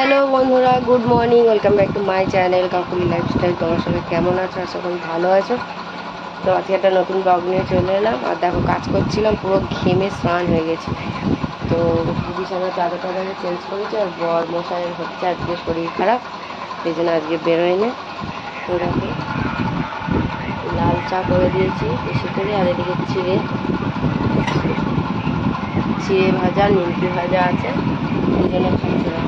Hello বন্ধুরা, good morning. Welcome back to my channel Kakuli lifestyle. তোমার সবাই কেমন আছো? আশা করি ভালো আছো। তো আজকে একটা নতুন ব্লগ নিয়ে চলে এলাম। আর দেখো, কাজ করছিলাম, পুরো ঘেমে স্নান হয়ে গেছি। তো বিছানার চাদর টাদর চেঞ্জ করেছি। আর বর মশাইয়ের হচ্ছে আজকে শরীর খারাপ, সেই জন্য আজকে বেরোয়নি। তো দেখো, লাল চা করে দিয়েছি বেশি করে। আর এদিকে চিড়ে ভাজা, নিমকি ভাজা আছে, দুজনে খাচ্ছে না।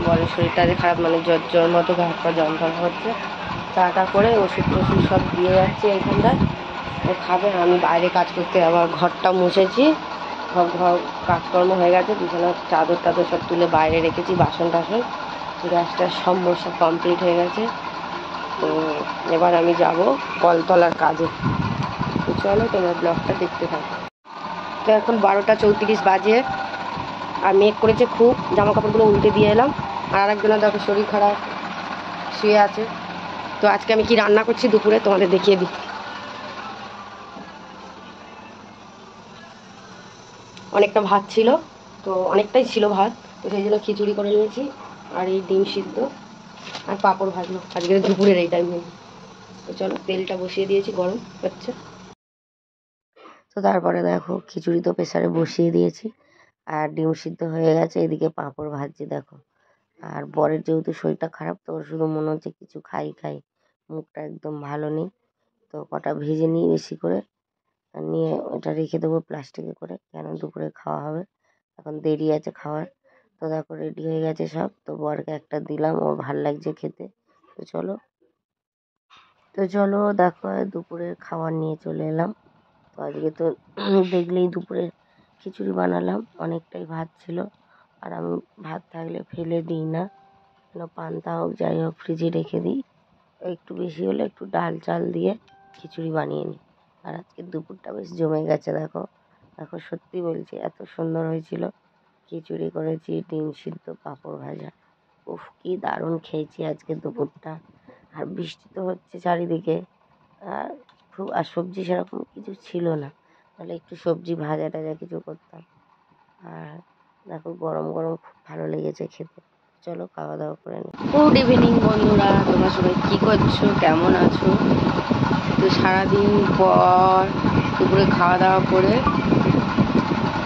বরের শরীরটা খারাপ, মানে জ্বর মতো হাত পা যন্ত্রণা হচ্ছে। চাটা করে ওষুধ টষুধ সব দিয়ে যাচ্ছি এইখানটায়। ও খাবে। আমি বাইরে কাজ করতে আবার ঘরটা মুছেছি, সব ঘর কাজকর্ম হয়ে গেছে। বিছানার চাদর টাদর সব তুলে বাইরে রেখেছি, বাসন টাসন গ্যাসটা সব মোছা কমপ্লিট হয়ে গেছে। তো এবার আমি যাব কলতলার কাজে। তো চলো তোমরা ব্লগটা দেখতে থাকো। তো এখন 12টা 34 বাজে, আর মেঘ করেছে খুব। জামা কাপড়গুলো উল্টে দিয়ে এলাম। আর আরেকজনের দেখো শরীর খারাপ, শুয়ে আছে। তো আজকে আমি কি রান্না করছি দুপুরে তোমাদের দেখিয়ে দিই। অনেকটা ভাত ছিল, তো অনেকটাই ছিল ভাত, তো সেই জন্য খিচুড়ি করে নিয়েছি। আর এই ডিম সিদ্ধ আর পাঁপড় ভাজলো আজকে দুপুরের এই টাইমে। তো চলো, তেলটা বসিয়ে দিয়েছি, গরম হচ্ছে। তো তারপরে দেখো, খিচুড়ি তো প্রেসারে বসিয়ে দিয়েছি, আর ডিম সিদ্ধ হয়ে গেছে। এদিকে পাঁপড় ভাজছি দেখো। আর বরের যেহেতু শরীরটা খারাপ, তো ওর শুধু মনে হচ্ছে কিছু খাই খাই, মুখটা একদম ভালো নেই। তো কটা ভেজে নিই বেশি করে, নিয়ে ওটা রেখে দেবো প্লাস্টিকে করে, কেন দুপুরে খাওয়া হবে, এখন দেরি আছে খাওয়ার। তো দেখো রেডি হয়ে গেছে সব। তো বরকে একটা দিলাম, ওর ভাল লাগছে খেতে। তো চলো দেখো, দুপুরের খাবার নিয়ে চলে এলাম। তো আজকে তো দেখলেই দুপুরের খিচুড়ি বানালাম, অনেকটাই ভাত ছিল। আর আমি ভাত থাকলে ফেলে দিই না, কেন পান্তা হোক যাই হোক ফ্রিজে রেখে দিই। একটু বেশি হলে একটু ডাল চাল দিয়ে খিচুড়ি বানিয়ে নিই। আর আজকে দুপুরটা বেশ জমে গেছে দেখো। দেখো সত্যি বলছি, এত সুন্দর হয়েছিল। খিচুড়ি করেছি, ডিম সিদ্ধ, পাঁপড় ভাজা। উফ, কি দারুণ খেয়েছি আজকে দুপুরটা। আর বৃষ্টি তো হচ্ছে চারিদিকে। আর আর সবজি সেরকম কিছু ছিল না, তাহলে একটু সবজি ভাজা টাজা কিছু করতাম। আর দেখো গরম গরম খুব ভালো লেগেছে খেতে। চলো খাওয়া দাওয়া করে নিই। গুড ইভিনিং বন্ধুরা, তোমরা সবাই কী করছো, কেমন আছো? তো সারাদিন পর দুপুরে খাওয়া দাওয়া করে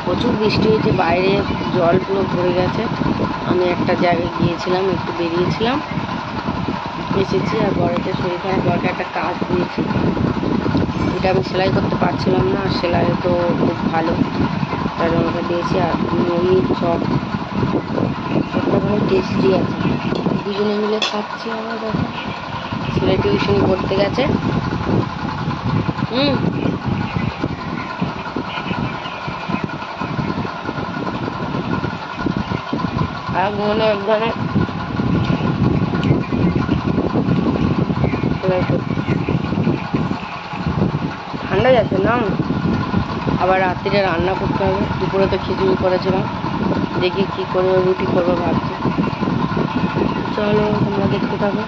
প্রচুর বৃষ্টি হয়েছে, বাইরে জল পুরো ভরে গেছে। আমি একটা জায়গায় গিয়েছিলাম, একটু বেরিয়েছিলাম, এসেছি। আর বরের শরীর খারাপ, বরকে একটা কাজ দিয়েছি, এটা আমি সেলাই করতে পারছিলাম না। আর সেলাই তো খুব ভালো, তার আমাকে দিয়েছি। আর মুড়ির চপ, চপটা ভালো টেস্টি আছে। দুজনে মিলে খাচ্ছি। আমরা দেখো, ছেলে টিউশন করতে গেছে। আর মনে একজনে ঠান্ডা যাচ্ছে না। আবার রাত্রিরে রান্না করতে হবে। দুপুরে তো খিচুড়ি করেছিলাম, দেখি কি করবো, রুটি করবো ভাবছি। চলো তোমরা দেখতে থাকো।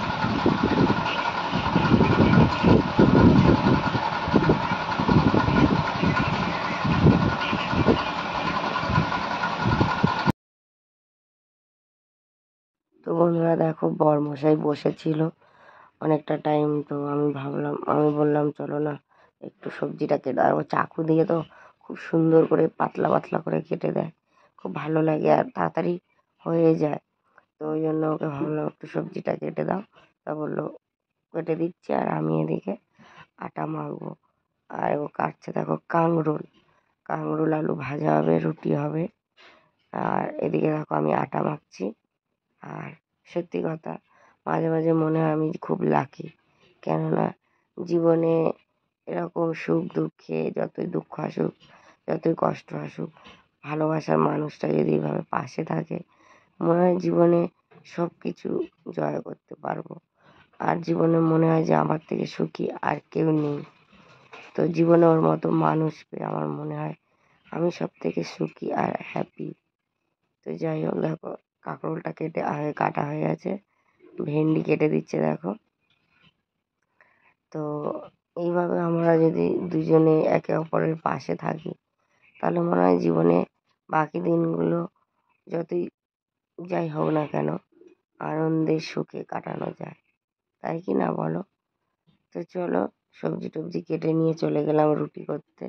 তো বন্ধুরা দেখো, বরমশাই বসেছিল অনেকটা টাইম। তো আমি বললাম চলো না একটু সবজিটা কেটে। আর ও চাকু দিয়ে তো খুব সুন্দর করে পাতলা পাতলা করে কেটে দেয়, খুব ভালো লাগে আর তাড়াতাড়ি হয়ে যায়। তো ওই জন্য ওকে ভাবলাম একটু সবজিটা কেটে দাও। তা বললো কেটে দিচ্ছি। আর আমি এদিকে আটা মাখবো। আর ও কাটছে দেখো কাংরুল আলু ভাজা হবে, রুটি হবে। আর এদিকে দেখো আমি আটা মাখছি। আর সত্যি কথা, মাঝে মাঝে মনে হয় আমি খুব লাকি, কেননা জীবনে এরকম সুখ দুঃখে, যতই দুঃখ আসুক, যতই কষ্ট আসুক, ভালোবাসার মানুষটা যদি এভাবে পাশে থাকে, মনে হয় জীবনে সব কিছু জয় করতে পারবো। আর জীবনে মনে হয় যে আমার থেকে সুখী আর কেউ নেই। তো জীবনে ওর মতো মানুষ পেয়ে আমার মনে হয় আমি সব থেকে সুখী আর হ্যাপি। তো যাই হোক দেখো, কাঁকরোলটা কেটে আগে কাটা হয়ে গেছে, ভেন্ডি কেটে দিচ্ছে দেখো। তো এইভাবে আমরা যদি দুজনে একে অপরের পাশে থাকি, তাহলে মনে হয় জীবনে বাকি দিনগুলো যতই যাই হোক না কেন আনন্দে সুখে কাটানো যায়, তাই কি না বলো? তো চলো, সবজি টবজি কেটে নিয়ে চলে গেলাম রুটি করতে।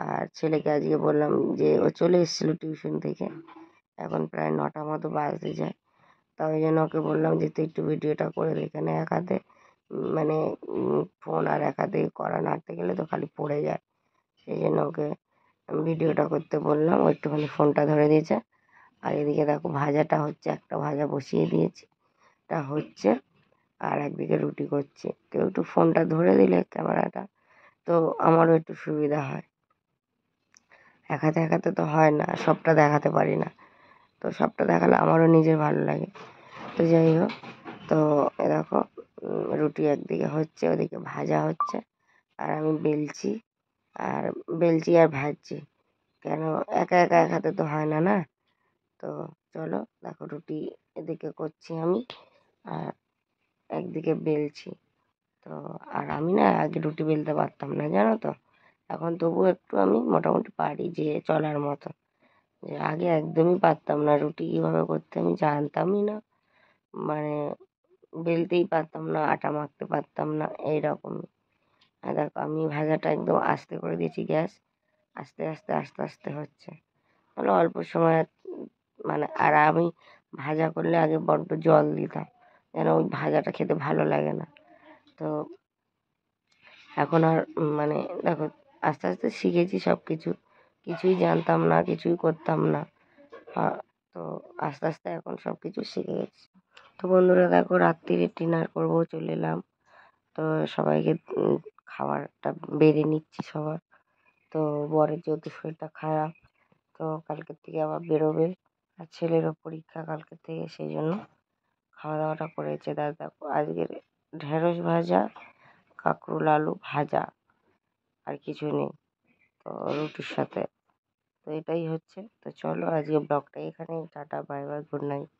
আর ছেলেকে আজকে বললাম যে ও চলে এসেছিলো টিউশন থেকে, এখন প্রায় 9টা মতো বাজতে যায়। তা ওই জন্য ওকে বললাম যে তুই একটু ভিডিওটা করে দে, এখানে এক হাতে মানে ফোন আর এক হাতে করা নাড়তে গেলে তো খালি পড়ে যায়। সেই জন্য ওকে ভিডিওটা করতে বললাম, ও একটুখানি ফোনটা ধরে দিয়েছে। আর এদিকে দেখো ভাজাটা হচ্ছে, একটা ভাজা বসিয়ে দিয়েছি, তা হচ্ছে। আর একদিকে রুটি করছি। কেউ একটু ফোনটা ধরে দিলে ক্যামেরাটা, তো আমারও একটু সুবিধা হয়। এক হাতে তো হয় না, সবটা দেখাতে পারি না। তো সবটা দেখালে আমারও নিজের ভালো লাগে। তো যাই হোক, তো এ দেখো রুটি একদিকে হচ্ছে, ওদিকে ভাজা হচ্ছে, আর আমি বেলছি আর ভাজছি। কেন একা একা এক হাতে তো হয় না, না? তো চলো দেখো, রুটি এদিকে করছি আমি, আর একদিকে বেলছি। তো আর আমি না আগে রুটি বেলতে পারতাম না, জানো তো। এখন তবু একটু আমি মোটামুটি পারি, যে চলার মতো। যে আগে একদমই পারতাম না, রুটি কীভাবে করতে আমি জানতামই না। মানে বেলতেই পারতাম না, আটা মাখতে পারতাম না, এইরকমই। আর দেখো আমি ভাজাটা একদম আস্তে করে দিয়েছি গ্যাস, আস্তে আস্তে আস্তে আস্তে হচ্ছে। তাহলে অল্প সময় মানে, আর আমি ভাজা করলে আগে বড্ড জল দিতাম, যেন ওই ভাজাটা খেতে ভালো লাগে না। তো এখন আর মানে দেখো আস্তে আস্তে শিখেছি সব কিছু, কিছুই জানতাম না, কিছুই করতাম না। তো আস্তে আস্তে এখন সব কিছু শিখে গেছি। তো বন্ধুরা দেখো, রাত্রিরে ডিনার করবো চলে এলাম। তো সবাইকে খাবারটা বেড়ে নিচ্ছি সবার। তো বরের যেহেতু শরীরটা খারাপ, তো কালকের থেকে আবার বেরোবে, আর ছেলেরও পরীক্ষা কালকের থেকে, সেই জন্য খাওয়া দাওয়াটা করেছে। দেখো আজকের ঢেঁড়স ভাজা, কাঁকরোল আলু ভাজা, আর কিছু নেই, তো রুটির সাথে। তো এটাই হচ্ছে। তো চলো আজকে ব্লগটা এখানে, tata bye bye, good night.